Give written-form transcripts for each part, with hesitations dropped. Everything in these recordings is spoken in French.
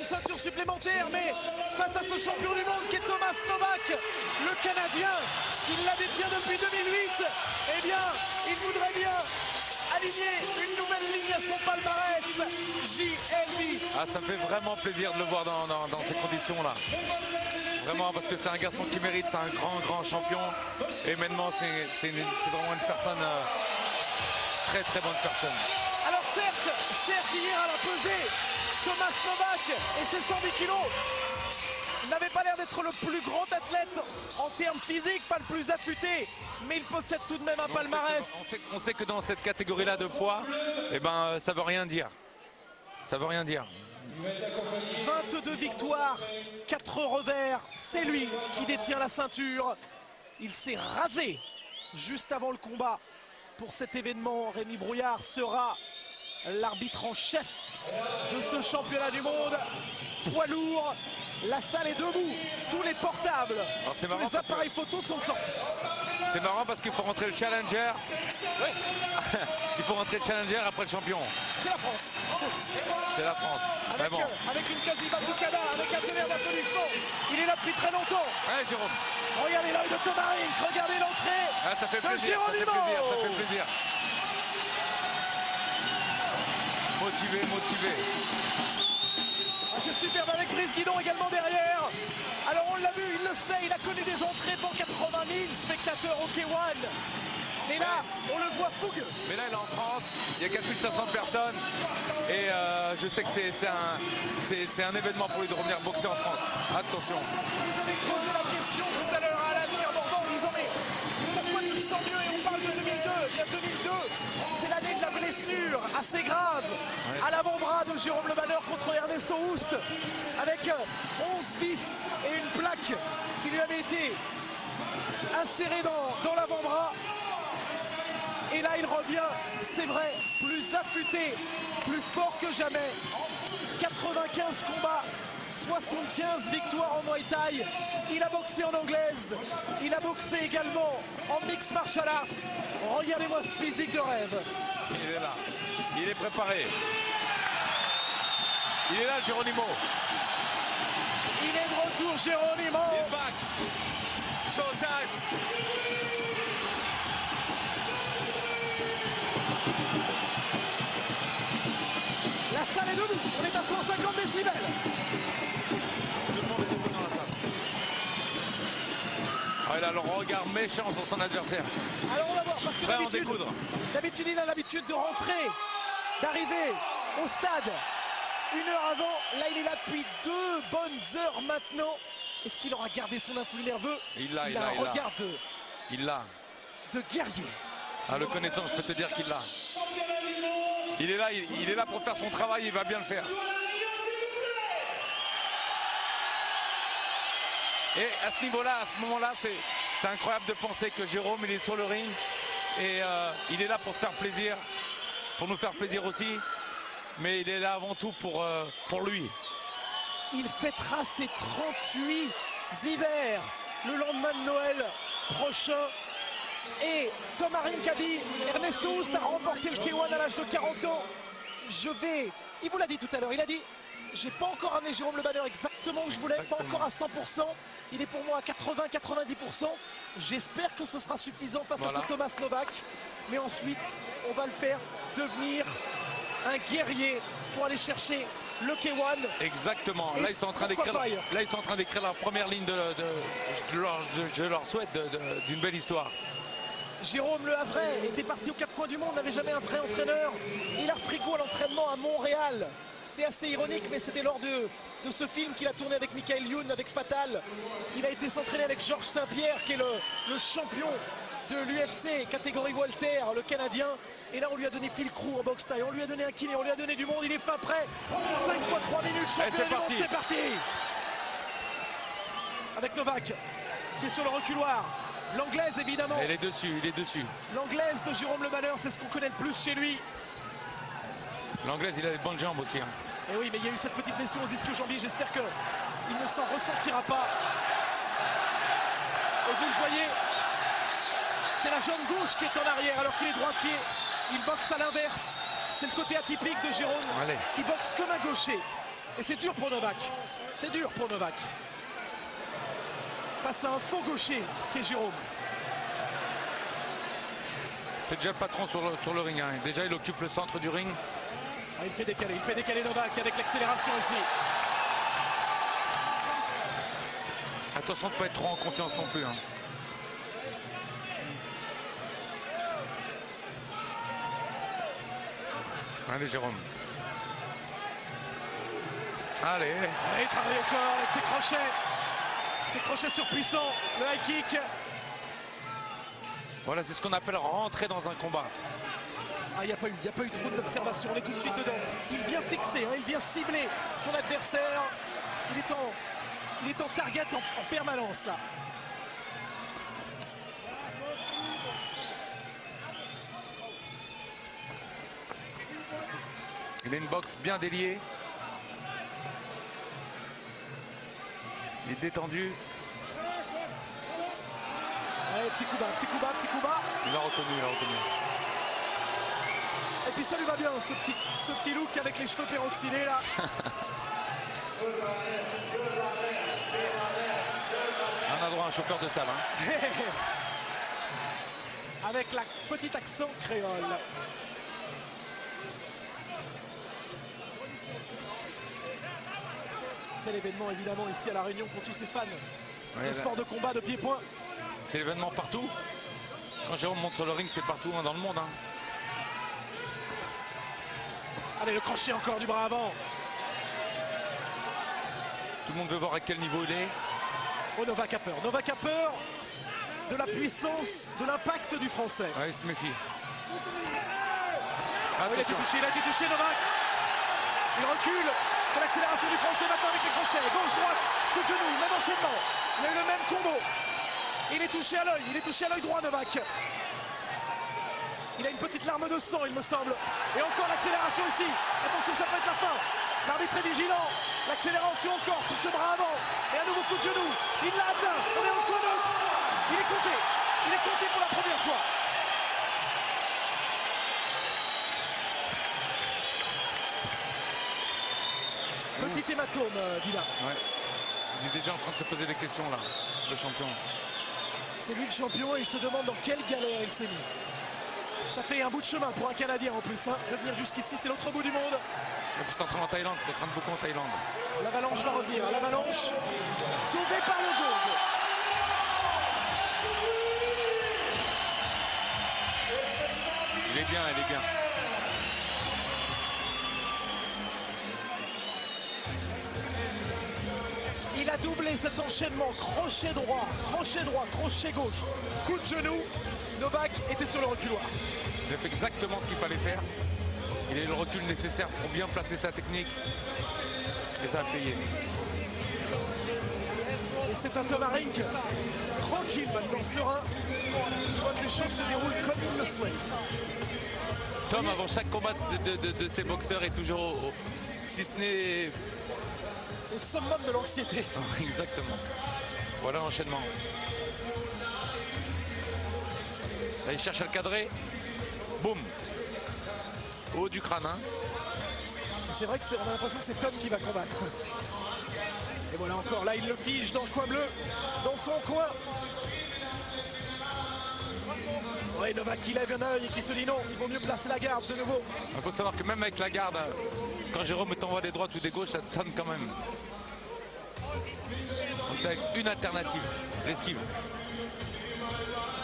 une ceinture supplémentaire, mais face à ce champion du monde qui est Thomas Novak, le Canadien, qui la détient depuis 2008, eh bien, il voudrait bien aligner une nouvelle ligne à son palmarès, JLB. Ah, ça me fait vraiment plaisir de le voir dans ces conditions-là. Vraiment, parce que c'est un garçon qui mérite, c'est un grand champion. Et maintenant, c'est vraiment une personne, très bonne personne. Alors certes, hier à la pesée, Thomas Novak et ses 110 kilos n'avait pas l'air d'être le plus grand athlète en termes physiques, pas le plus affûté, mais il possède tout de même un palmarès. On sait que dans cette catégorie-là de poids, eh ben, ça veut rien dire. Ça veut rien dire. 22 victoires, 4 revers, c'est lui qui détient la ceinture. Il s'est rasé juste avant le combat. Pour cet événement, Rémi Brouillard sera l'arbitre en chef de ce championnat du monde. Poids lourd, la salle est debout, tous les portables, tous les appareils photos sont sortis. C'est marrant parce qu'il faut rentrer le challenger. Oui. Il faut rentrer le challenger après le champion. C'est la France. C'est la France. Avec une quasi Batucada, avec un tonnerre d'applaudissements. Il est là depuis très longtemps. Ouais, Jérôme. Regardez l'œil de Thomas Rink, regardez l'entrée. Ah, ça fait plaisir, ça fait plaisir, ça fait plaisir. Motivé. Ah, c'est superbe avec Brice Guidon également derrière. Alors on l'a vu, il le sait, il a connu des entrées pour 80 000 spectateurs au K1. Mais là, on le voit fougueux. Mais là, il est en France, il y a 4500 personnes. Et je sais que c'est un événement pour lui de revenir boxer en France. Attention. Vous avez posé la question tout à l'heure à Alain Pierre-Morvan en disant mais pourquoi tu te sens mieux? Et on parle de 2002. Il y a 2002, c'est l'année de la blessure assez grave à l'avant-bras de Jérôme Le Banner contre Ernesto Hoost, avec 11 vis et une plaque qui lui avait été insérée dans l'avant-bras. Et là, il revient, c'est vrai, plus affûté, plus fort que jamais. 95 combats, 75 victoires en Muay Thai. Il a boxé en anglaise. Il a boxé également en mixed martial arts. Regardez-moi ce physique de rêve. Il est là. Il est préparé. Il est là, Geronimo. Il est de retour, Geronimo. He's back. Showtime. La salle est debout, on est à 150 décibels. Tout le monde est debout dans la salle. Ah, il a le regard méchant sur son adversaire. Alors on va voir, parce que Prêt à en découdre. d'habitude il a l'habitude de rentrer, d'arriver au stade une heure avant. Là il est là depuis 2 bonnes heures maintenant. Est-ce qu'il aura gardé son influx nerveux? Il a un regard de guerrier. Ah, le connaissant, je peux te dire qu'il l'a. Il est là pour faire son travail, il va bien le faire. Et à ce niveau-là, à ce moment-là, c'est incroyable de penser que Jérôme, il est sur le ring et il est là pour se faire plaisir, pour nous faire plaisir aussi, mais il est là avant tout pour lui. Il fêtera ses 38 hivers le lendemain de Noël prochain. Et Thomas Rink a dit, Ernesto Hoost a remporté le K1 à l'âge de 40 ans. Il vous l'a dit tout à l'heure, il a dit, j'ai pas encore amené Jérôme Le Banner exactement où je voulais, pas encore à 100%. Il est pour moi à 80-90%. J'espère que ce sera suffisant face à ce Thomas Novak. Mais ensuite, on va le faire devenir un guerrier pour aller chercher le K1. Exactement. Là, ils sont en train d'écrire la première ligne je leur souhaite d'une belle histoire. Jérôme Le Havrais était parti aux 4 coins du monde, n'avait jamais un vrai entraîneur. Il a repris goût à l'entraînement à Montréal. C'est assez ironique, mais c'était lors de ce film qu'il a tourné avec Michael Youn, avec Fatal. Il a été s'entraîner avec Georges Saint-Pierre, qui est le champion de l'UFC, catégorie Walter, le Canadien. Et là, on lui a donné Phil Crew en boxe taille, on lui a donné un kiné, on lui a donné du monde. Il est fin prêt. 5 fois 3 minutes, champion du monde, c'est parti. Avec Novak, qui est sur le reculoir. L'anglaise, évidemment. Il est dessus. L'anglaise de Jérôme Le Banner, c'est ce qu'on connaît le plus chez lui. L'anglaise, il a des bonnes jambes aussi. Hein. Et oui, mais il y a eu cette petite blessure aux ischio-jambiers. J'espère qu'il ne s'en ressentira pas. Et vous le voyez, c'est la jambe gauche qui est en arrière alors qu'il est droitier. Il boxe à l'inverse. C'est le côté atypique de Jérôme qui boxe comme un gaucher. Et c'est dur pour Novak. C'est dur pour Novak. Face à un faux gaucher qui est Jérôme. C'est déjà le patron sur le ring. Hein. Déjà, il occupe le centre du ring. Ah, il fait décaler Novak avec l'accélération ici. Attention de ne pas être trop en confiance non plus. Hein. Allez, Jérôme. Allez. Il travaille au corps avec ses crochets. Ses crochets surpuissants. Le high kick. Voilà, c'est ce qu'on appelle rentrer dans un combat. Ah, il n'y a pas eu trop d'observation. On est tout de suite dedans. Il vient fixer, hein, il vient cibler son adversaire. Il est en target en permanence là. Il a une boxe bien déliée. Il est détendu. Ouais, petit coup bas, petit coup bas, petit coup bas. Il l'a reconnu, il l'a reconnu. Et puis ça lui va bien, ce petit look avec les cheveux peroxydés là. On a droit à un chauffeur de salle. Hein. Avec la petite accent créole. Quel événement évidemment ici à La Réunion pour tous ces fans de sport de combat de pied-point. C'est l'événement partout. Quand Jérôme monte sur le ring, c'est partout hein, dans le monde. Hein. Allez, le crochet encore du bras avant. Tout le monde veut voir à quel niveau il est. Oh, Novak a peur. Novak a peur de la puissance, de l'impact du Français. Ouais, il se méfie. Ah, il a été touché, Novak. Il recule. C'est l'accélération du Français maintenant avec les crochets. Gauche-droite, coup de genou, même enchaînement. Il a eu le même combo. Il est touché à l'œil droit, Novak. Il a une petite larme de sang, il me semble. Et encore l'accélération ici. Attention, ça peut être la fin. L'arbitre est vigilant. L'accélération encore sur ce bras avant. Et un nouveau coup de genou. Il l'a atteint. On est en coin neutre. Il est compté. Il est compté pour la première fois. Petit hématome, Dina. Ouais. Il est déjà en train de se poser des questions là, le champion. C'est lui le champion et il se demande dans quelle galère il s'est mis. Ça fait un bout de chemin pour un Canadien en plus. Hein. De venir jusqu'ici, c'est l'autre bout du monde. Et puis c'est en train en Thaïlande, il s'entraîne beaucoup en Thaïlande. L'avalanche va revenir. L'avalanche sauvée par le gong. Il est bien, il est bien. Il a doublé cet enchaînement. Crochet droit, crochet gauche. Coup de genou. Novak était sur le reculoir. Il a fait exactement ce qu'il fallait faire. Il a eu le recul nécessaire pour bien placer sa technique. Et ça a payé. Et c'est un Tom Harink tranquille maintenant, serein. Il voit que les choses se déroulent comme il le souhaite. Tom, avant chaque combat de ses boxeurs, est toujours, si ce n'est... au summum de l'anxiété. Exactement. Voilà l'enchaînement. Là, il cherche à le cadrer. Boum. Au haut du crâne. Hein. C'est vrai qu'on a l'impression que c'est Tom qui va combattre. Et voilà encore, là il le fige dans le coin bleu, dans son coin. Ouais, Novak qui lève un œil et qui se dit non, il vaut mieux placer la garde de nouveau. Il faut savoir que même avec la garde, quand Jérôme t'envoie des droites ou des gauches, ça te sonne quand même. Donc avec une alternative, l'esquive.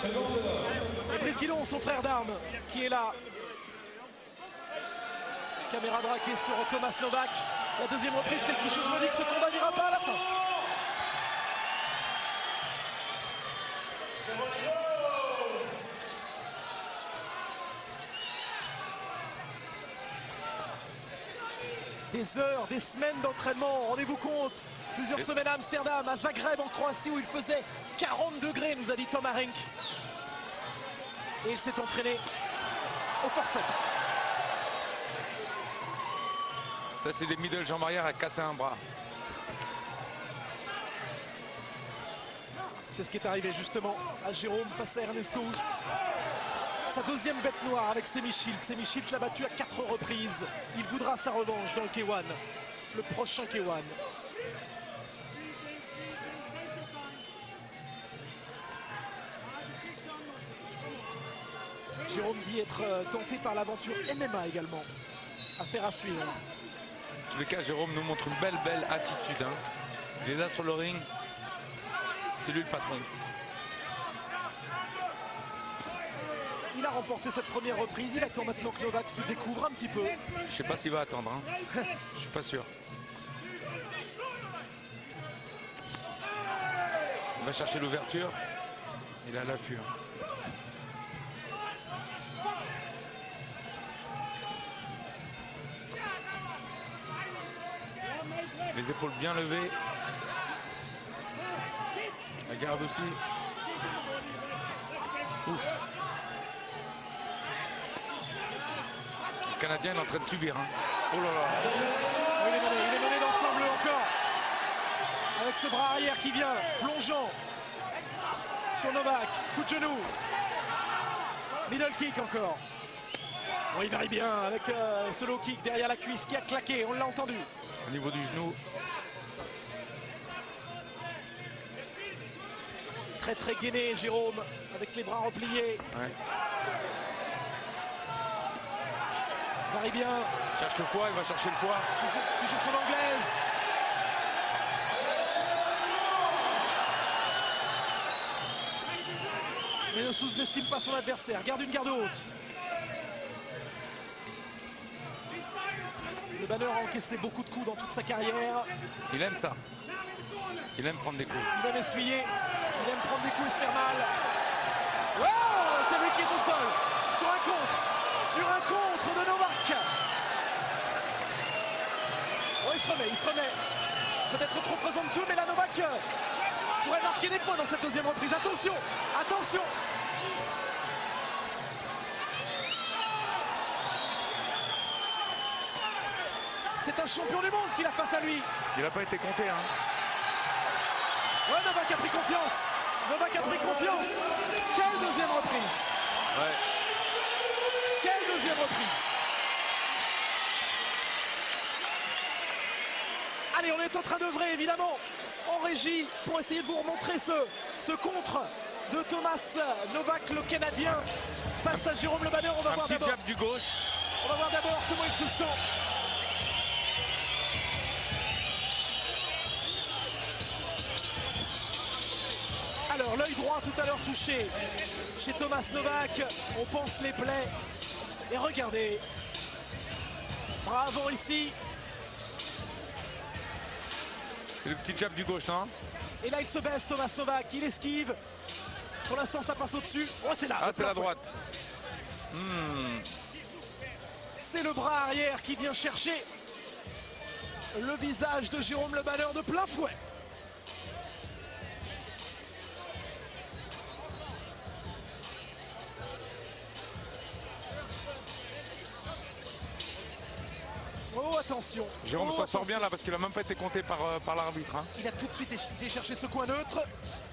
Et Brice Guidon, son frère d'armes, qui est là. Caméra braquée sur Thomas Novak. La deuxième reprise, quelque chose me dit que ce combat n'ira pas à la fin. Des heures, des semaines d'entraînement, rendez-vous compte. Plusieurs semaines à Amsterdam, à Zagreb en Croatie où il faisait 40 degrés, nous a dit Tom Harink. Et il s'est entraîné au forceps. Ça, c'est des middle jambes arrière à casser un bras. C'est ce qui est arrivé justement à Jérôme face à Ernesto Hoost. Sa deuxième bête noire avec Semi Shield. Semi Shield l'a battu à 4 reprises. Il voudra sa revanche dans le K1. le prochain K1. Jérôme dit être tenté par l'aventure MMA également. Affaire à suivre. En tous les cas, Jérôme nous montre une belle attitude. Hein. Il est là sur le ring. C'est lui le patron. Il a remporté cette première reprise. Il attend maintenant que Novak se découvre un petit peu. Je sais pas s'il va attendre. Hein. Je suis pas sûr. Il va chercher l'ouverture. Il est à l'affût. Hein. Les épaules bien levées. La garde aussi. Ouf. Le Canadien est en train de subir. Hein. Oh là là. Il est mené dans ce camp bleu encore. Avec ce bras arrière qui vient, plongeant sur Novak. Coup de genou. Middle kick encore. Bon, il varie bien avec ce low kick derrière la cuisse qui a claqué, on l'a entendu. Au niveau du genou. Très gainé Jérôme avec les bras repliés. Ouais. Varie bien. Il cherche le foie, il va chercher le foie. Toujours son anglaise. Mais ne sous-estime pas son adversaire. Garde une garde haute. Le Banner a encaissé beaucoup de coups dans toute sa carrière. Il aime ça. Il aime prendre des coups. Il aime essuyer. Il aime prendre des coups et se faire mal. Oh, c'est lui qui est au sol. Sur un contre. Sur un contre de Novak. Oh, il se remet. Peut-être trop présomptueux, mais la Novak pourrait marquer des points dans cette deuxième reprise. Attention. C'est un champion du monde qu'il a face à lui. Il n'a pas été compté. Hein. Ouais, Novak a pris confiance. Quelle deuxième reprise. Ouais. Quelle deuxième reprise. Allez, on est en train d'œuvrer évidemment en régie pour essayer de vous remontrer ce contre de Thomas Novak, le Canadien, face à Jérôme Le Banner. On va Un voir petit d'abord. jab du gauche. On va voir d'abord comment il se sent. Alors, l'œil droit tout à l'heure touché chez Thomas Novak. On pense les plaies. Et regardez. Bras avant ici. C'est le petit jab du gauche, non? Et là, il se baisse, Thomas Novak. Il esquive. Pour l'instant, ça passe au-dessus. Oh, c'est là. Ah, c'est la droite. C'est le bras arrière qui vient chercher le visage de Jérôme Le Banner de plein fouet. Oh, attention. Jérôme s'en sort bien là parce qu'il n'a même pas été compté par l'arbitre. Hein. Il a tout de suite été chercher ce coin neutre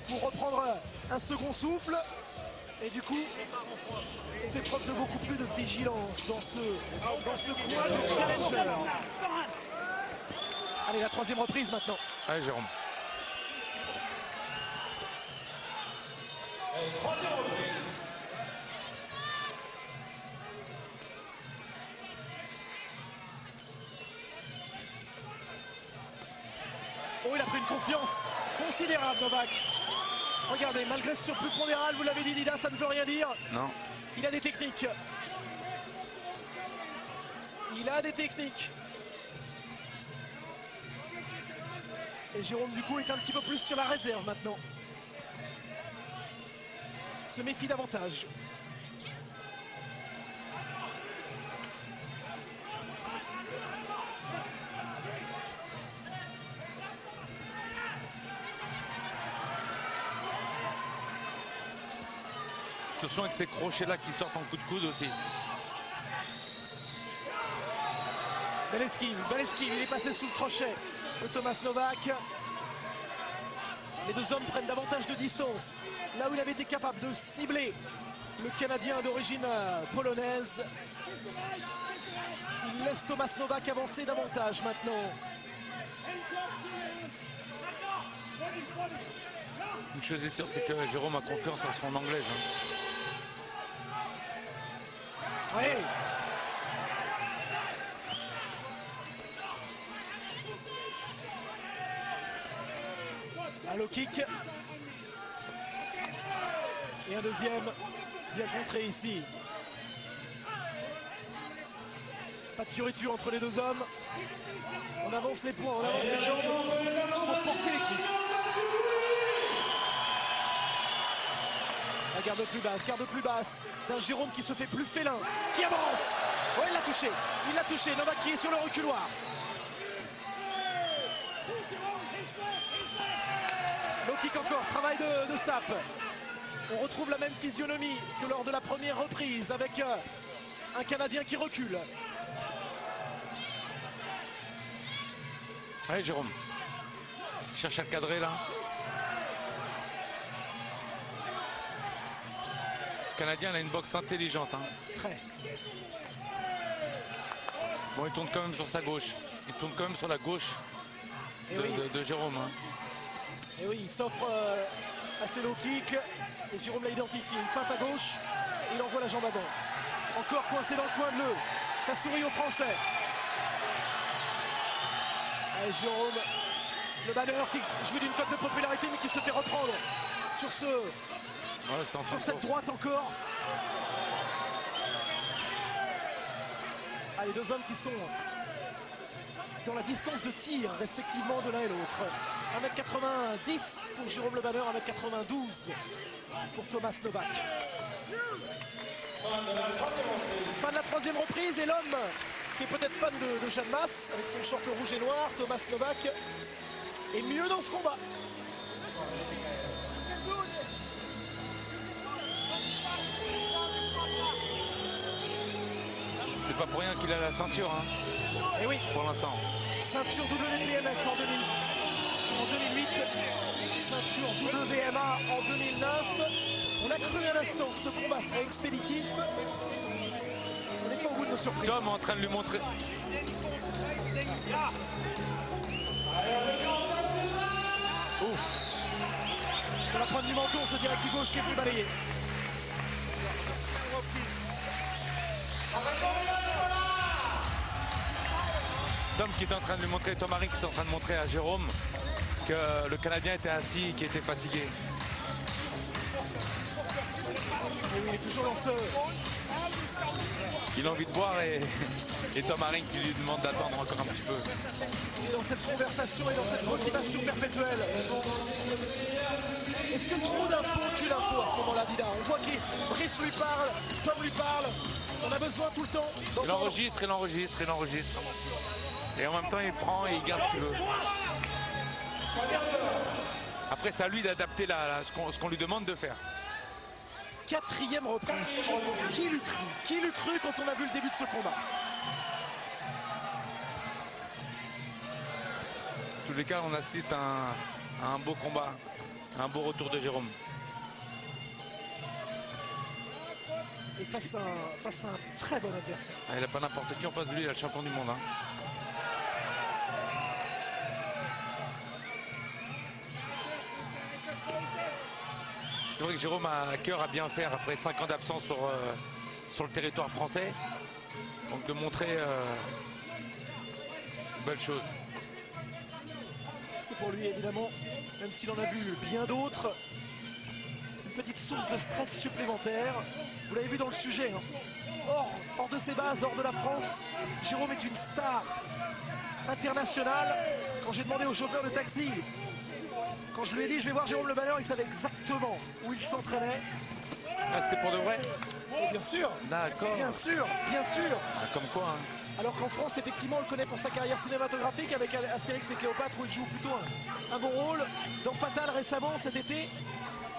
pour reprendre un second souffle. Et du coup, il fait preuve de beaucoup plus de vigilance dans ce coin de challenger. Allez, la troisième reprise maintenant. Allez, Jérôme. Oh, il a pris une confiance considérable, Novak. Regardez, malgré ce surplus pondéral, vous l'avez dit, Dida, ça ne veut rien dire. Non. Il a des techniques. Et Jérôme, du coup, est un petit peu plus sur la réserve maintenant. Se méfie davantage. Attention avec ces crochets-là qui sortent en coup de coude aussi. Belle esquive, il est passé sous le crochet de Thomas Novak. Les deux hommes prennent davantage de distance. Là où il avait été capable de cibler le Canadien d'origine polonaise, il laisse Thomas Novak avancer davantage maintenant. Une chose est sûre, c'est que Jérôme a confiance en son anglaise. Oui. Un low kick. Et un deuxième bien contré ici. Pas de fioriture entre les deux hommes. On avance les points, on avance les jambes pour porter les coups. La garde plus basse d'un Jérôme qui se fait plus félin, qui avance. Ouais, il l'a touché, Novak qui est sur le reculoir. Low kick encore, travail de Sapp. On retrouve la même physionomie que lors de la première reprise avec un Canadien qui recule. Allez Jérôme, cherche à le cadrer là. Le Canadien a une boxe intelligente. Très. Bon, il tourne quand même sur sa gauche. Il tourne quand même sur la gauche de Jérôme. Et oui, il s'offre à ses low kicks. Et Jérôme l'a identifié. Il feinte à gauche. Et il envoie la jambe avant. Encore coincé dans le coin bleu. Ça sourit aux Français. Allez, Jérôme, le batteur qui jouit d'une cote de popularité mais qui se fait reprendre sur cette droite encore. Allez, deux hommes qui sont dans la distance de tir respectivement de l'un et l'autre. 1m90 pour Jérôme Le Banner, 1m92 pour Thomas Novak. Fin de la troisième reprise et l'homme qui est peut-être fan de Jeanne Masse avec son short rouge et noir, Thomas Novak, est mieux dans ce combat. C'est pas pour rien qu'il a la ceinture. Et oui. Pour l'instant. Ceinture WPMF en 2008, ceinture WMA en 2009. On a cru à l'instant que ce combat serait expéditif. On n'est pas au bout de nos surprises. Tom est en train de lui montrer. Ouf. Sur la pointe du menton, on se dirait que gauche qui est plus balayé. Tom qui est en train de lui montrer, Tom Haring qui est en train de montrer à Jérôme que le Canadien était assis et qu'il était fatigué. Et oui, il est toujours dans ce... Il a envie de boire et Tom Haring qui lui demande d'attendre encore un petit peu. Il est dans cette conversation et dans cette motivation perpétuelle. Est-ce que trop d'infos tue l'info à ce moment-là, Dida? On voit que Brice lui parle, Tom lui parle. On a besoin tout le temps. Il enregistre, il enregistre, il enregistre. Et en même temps, il prend et il garde ce qu'il veut. Après, c'est à lui d'adapter ce qu'on lui demande de faire. Quatrième reprise. Qui l'eût cru? Qui l'eût cru quand on a vu le début de ce combat? En tous les cas, on assiste à un beau combat, un beau retour de Jérôme. Et face à un très bon adversaire. Il n'a pas n'importe qui en face de lui, il a le champion du monde. C'est vrai que Jérôme a à cœur à bien faire après 5 ans d'absence sur le territoire français. Donc de montrer une belle chose. C'est pour lui évidemment, même s'il en a vu bien d'autres, une petite source de stress supplémentaire. Vous l'avez vu dans le sujet. Hors de ses bases, hors de la France, Jérôme est une star internationale. Quand j'ai demandé au chauffeur de taxi, quand je lui ai dit je vais voir Jérôme Le Banner, il savait exactement où il s'entraînait. Ah, c'était pour de vrai? Et bien sûr. D'accord. Bien sûr, bien sûr. Ah, comme quoi. Alors qu'en France, effectivement, on le connaît pour sa carrière cinématographique avec Astérix et Cléopâtre où il joue plutôt un bon rôle. Dans Fatal récemment, cet été,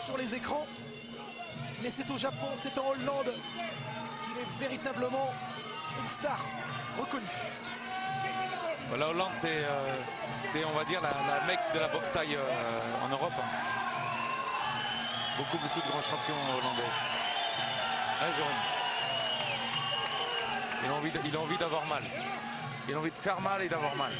sur les écrans. Mais c'est au Japon, c'est en Hollande qu'il est véritablement une star reconnue. La Hollande, c'est on va dire, la mecque de la boxe thaï en Europe. Beaucoup de grands champions hollandais. Hein, Jérôme? Il a envie d'avoir mal. Il a envie de faire mal et d'avoir mal.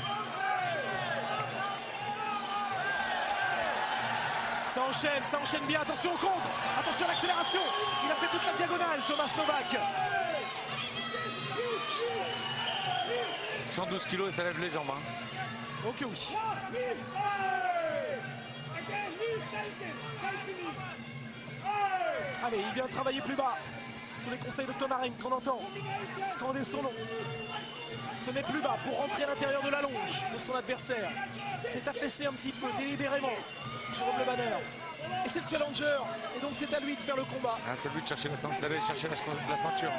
Ça enchaîne bien. Attention au contre. Attention à l'accélération. Il a fait toute la diagonale, Thomas Novak. 112 kilos et ça lève les jambes. Hein. Ok, oui. Allez, il vient travailler plus bas. Sous les conseils de Tomarin qu'on entend scander son nom. Se met plus bas pour rentrer à l'intérieur de la longe de son adversaire. S'est affaissé un petit peu délibérément. Jérôme Le Banner. Et c'est le challenger. Et donc c'est à lui de faire le combat. Ah, c'est à lui de chercher d'aller chercher la ceinture.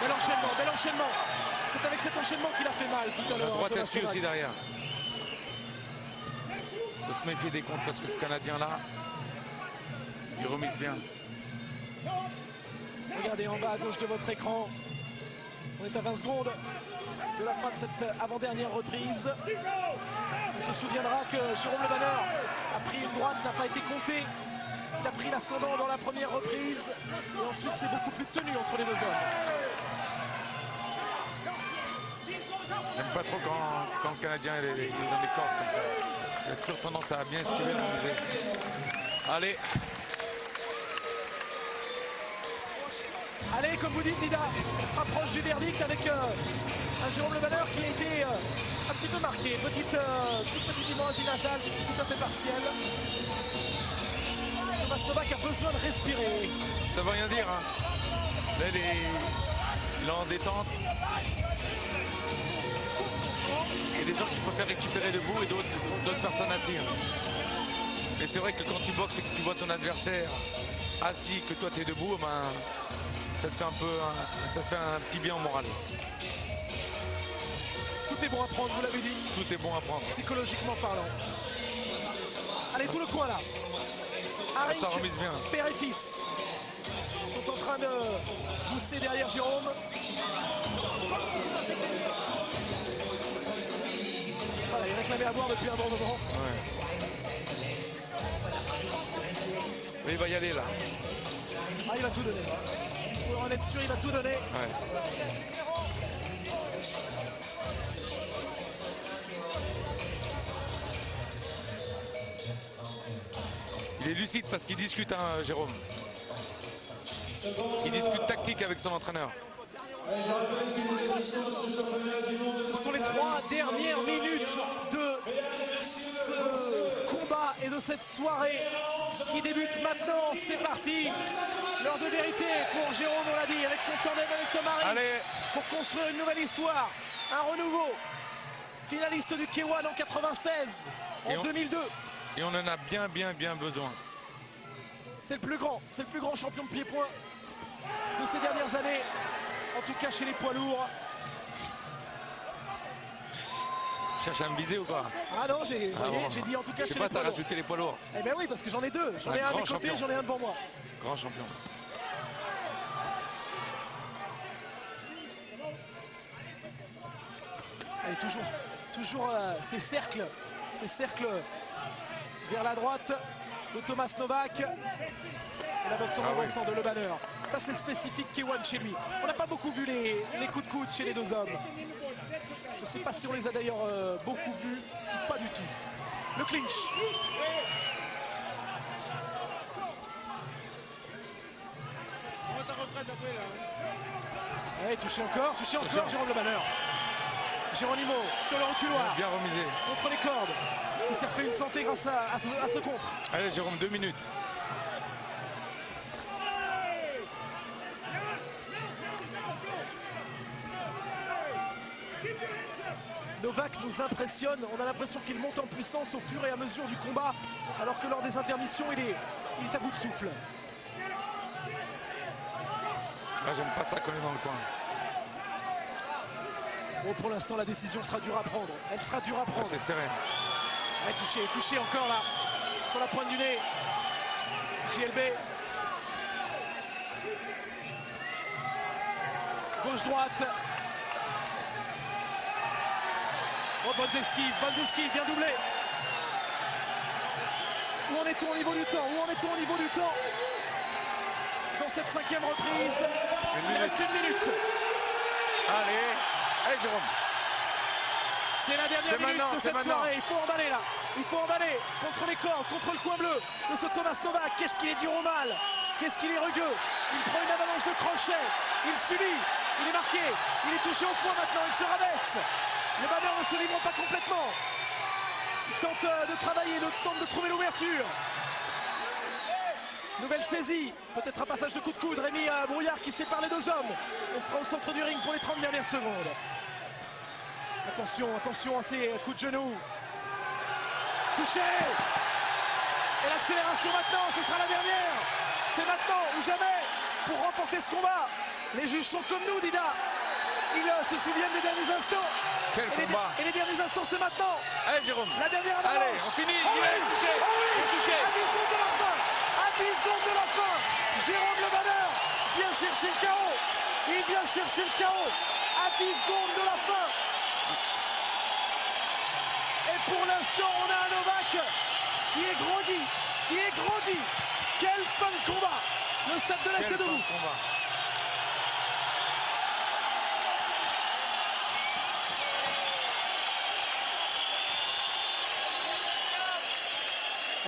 Bel enchaînement. C'est avec cet enchaînement qu'il a fait mal tout à l'heure. La droite est aussi derrière. Il faut se méfier des comptes parce que ce Canadien-là, il remise bien. Regardez en bas à gauche de votre écran. On est à 20 secondes de la fin de cette avant-dernière reprise. On se souviendra que Jérôme Le Banner a pris une droite, n'a pas été compté. Il a pris l'ascendant dans la première reprise. Et ensuite, c'est beaucoup plus tenu entre les deux hommes. J'aime pas trop quand le Canadien est dans les cordes comme ça. Il a toujours tendance à bien esquiver le musée. Allez. Allez, comme vous dites, Nida, on se rapproche du verdict avec un Jérôme Le Banner qui a été un petit peu marqué. Toute petite hémorragie nasale, tout à fait partielle. Thomas Novak a besoin de respirer. Ça veut rien dire. Hein. Là, il est en détente. Il y a des gens qui préfèrent récupérer debout et d'autres personnes assises. Et c'est vrai que quand tu boxes et que tu vois ton adversaire assis, que toi tu es debout, ben, ça te fait un petit bien au moral. Tout est bon à prendre, vous l'avez dit. Tout est bon à prendre. Psychologiquement parlant. Allez, tout le coin là. Haring, ça remise bien. Père et fils sont en train de pousser derrière Jérôme. Voilà, il réclamait à voir depuis un bon moment. Ouais. Mais il va y aller là. Ah, il va tout donner. Pour en être sûr, il va tout donner. Ouais. Il est lucide parce qu'il discute, hein, Jérôme. Il discute tactique avec son entraîneur. Ce sont les 3 dernières minutes de ce combat et de cette soirée qui débute maintenant. C'est parti. L'heure de vérité pour Jérôme, on l'a dit, avec son tandem avec Tomarin. Pour construire une nouvelle histoire, un renouveau. Finaliste du K1 en 96, en 2002. Et on en a bien besoin. C'est le plus grand champion de pied-point de ces dernières années, en tout cas chez les poids lourds. Cherche à me viser ou pas? Ah non, j'ai dit en tout cas chez les poids lourds. T'as rajouté les poids lourds. Eh bien oui, parce que j'en ai deux. J'en ai un à mes côtés, j'en ai un devant moi. Grand champion. Allez, toujours ces cercles vers la droite de Thomas Novak. Et la boxe en avançant de Le Banner. Ça, c'est spécifique K1 chez lui. On n'a pas beaucoup vu les coups de coude chez les deux hommes. Je ne sais pas si on les a d'ailleurs beaucoup vus ou pas du tout. Le clinch. Allez, touché encore, Jérôme Le Banner. Geronimo sur le reculoir. Bien remisé. Contre les cordes. Il s'est refait une santé grâce à ce contre. Allez, Jérôme, 2 minutes. Novak nous impressionne. On a l'impression qu'il monte en puissance au fur et à mesure du combat. Alors que lors des intermissions, il est à bout de souffle. Ah, j'aime pas ça quand on est dans le coin. Bon, pour l'instant, la décision sera dure à prendre. Elle sera dure à prendre. Ah, c'est sereine. Allez, touché encore là. Sur la pointe du nez. JLB. Gauche-droite. Oh, bonnes esquives, bien doublé. Où en est-on au niveau du temps? Dans cette 5e reprise, il reste 1 minute. Allez, allez Jérôme. C'est la dernière minute de cette soirée. Il faut emballer là. Il faut emballer contre les cordes, contre le coin bleu de ce Thomas Novak. Qu'est-ce qu'il est dur au mal. Qu'est-ce qu'il est rugueux. Il prend une avalanche de crochets. Il subit. Il est marqué. Il est touché au foie maintenant. Il se rabaisse. Le Banner ne se livre pas complètement. Il tente de travailler, tente de trouver l'ouverture. Nouvelle saisie. Peut-être un passage de coup de coude. Rémi Brouillard qui sépare les deux hommes. On sera au centre du ring pour les 30 dernières secondes. Attention, attention à ces coups de genoux. Touché. Et l'accélération maintenant, ce sera la dernière. C'est maintenant ou jamais pour remporter ce combat. Les juges sont comme nous, Dida. Ils se souviennent des derniers instants. Quel combat. Et les derniers instants, c'est maintenant. Allez Jérôme. La dernière avalanche. Allez, on finit. Oh Il oui, est touché. oh oui. Il est touché. À 10 secondes de la fin. À 10 secondes de la fin. Jérôme Le Banner vient chercher le KO. Il vient chercher le KO. À 10 secondes de la fin. Et pour l'instant, on a un Novak qui est grandi. Qui est grandi. Quelle fin de combat. Le stade de l'Est est debout.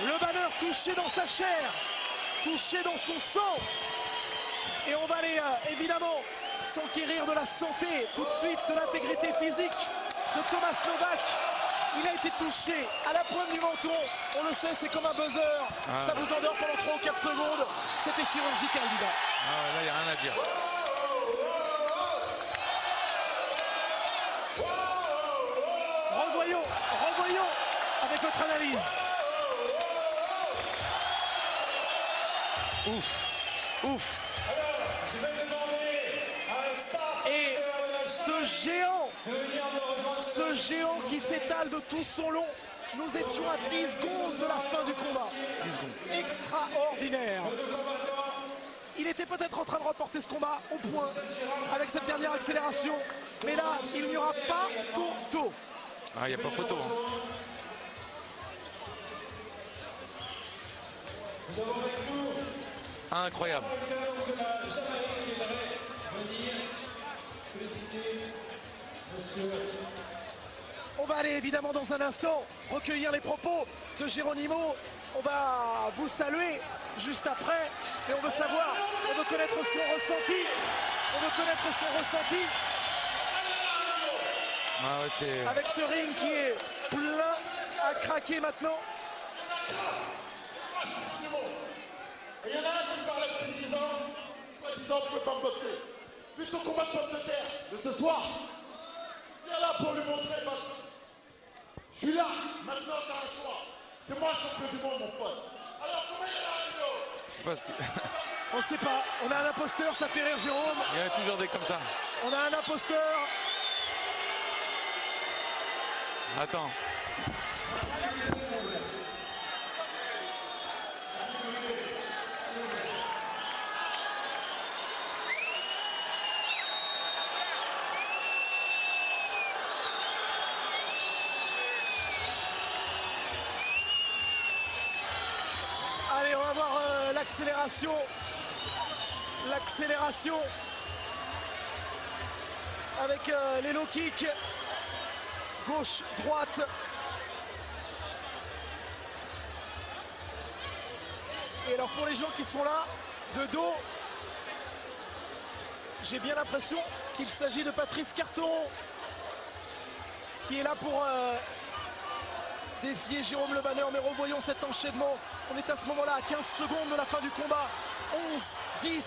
Le Banner touché dans sa chair, touché dans son sang. Et on va aller évidemment s'enquérir de la santé tout de suite, de l'intégrité physique de Thomas Novak. Il a été touché à la pointe du menton. On le sait, c'est comme un buzzer. Ça vous endort pendant 3 ou 4 secondes. C'était chirurgical, Dida. Ah ouais, là, il n'y a rien à dire. Renvoyons avec notre analyse. Ouf, ouf. Et ce géant qui s'étale de tout son long, nous étions à 10 secondes de la fin du combat. 10 secondes. Extraordinaire. Il était peut-être en train de remporter ce combat au point avec cette dernière accélération. Mais là, il n'y aura pas photo. Ah, il n'y a pas photo. Hein. Incroyable. On va aller évidemment dans un instant recueillir les propos de Geronimo. On va vous saluer juste après. Et on veut savoir, on veut connaître son ressenti. On veut connaître son ressenti. Ah ouais, c'est... Avec ce ring qui est plein à craquer maintenant. Et il y en a un qui parlait depuis 10 ans, soi-disant ne peut pas me boxer. Vu son combat de pomme de terre de ce soir, viens là pour lui montrer. Je suis là, maintenant t'as un choix. C'est moi le champion du monde, mon pote. Alors comment il est là, Rigo? Je sais pas si... On sait pas, on a un imposteur, ça fait rire Jérôme. Il y a toujours des comme ça. On a un imposteur. Attends. Allez, on va voir l'accélération. L'accélération avec les low kicks. Gauche, droite. Et alors pour les gens qui sont là, de dos, j'ai bien l'impression qu'il s'agit de Patrice Carteron qui est là pour défier Jérôme Le Banner. Mais revoyons cet enchaînement. On est à ce moment-là à 15 secondes de la fin du combat. 11, 10.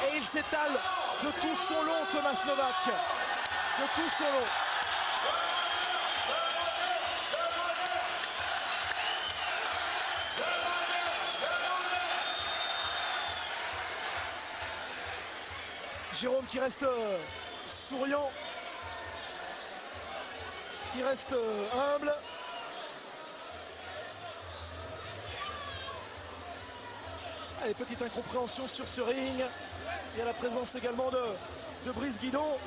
Et il s'étale de tout son long, Thomas Novak. De tout son long. Jérôme qui reste souriant, qui reste humble. Allez, petite incompréhension sur ce ring. Il y a la présence également de Brice Guidon.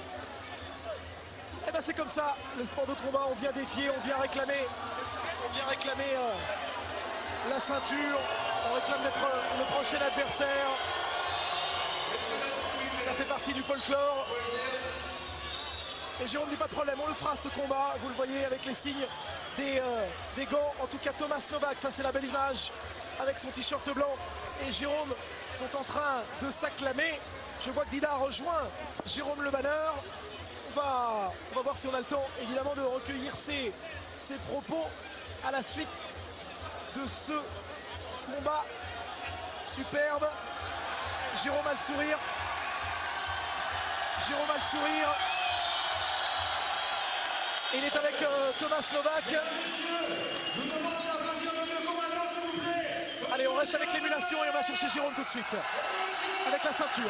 Et ben c'est comme ça, le sport de combat, on vient défier, on vient réclamer la ceinture, on réclame d'être le prochain adversaire. Ça fait partie du folklore. Et Jérôme dit pas de problème, on le fera ce combat. Vous le voyez avec les signes des gants. En tout cas, Thomas Novak, ça c'est la belle image avec son t-shirt blanc. Et Jérôme sont en train de s'acclamer. Je vois que Dida rejoint Jérôme Le Banner. On va voir si on a le temps, évidemment, de recueillir ses propos à la suite de ce combat superbe. Jérôme a le sourire. Jérôme a le sourire. Et il est avec Thomas Novak. Allez, on reste avec l'émulation et on va chercher Jérôme tout de suite. Avec la ceinture.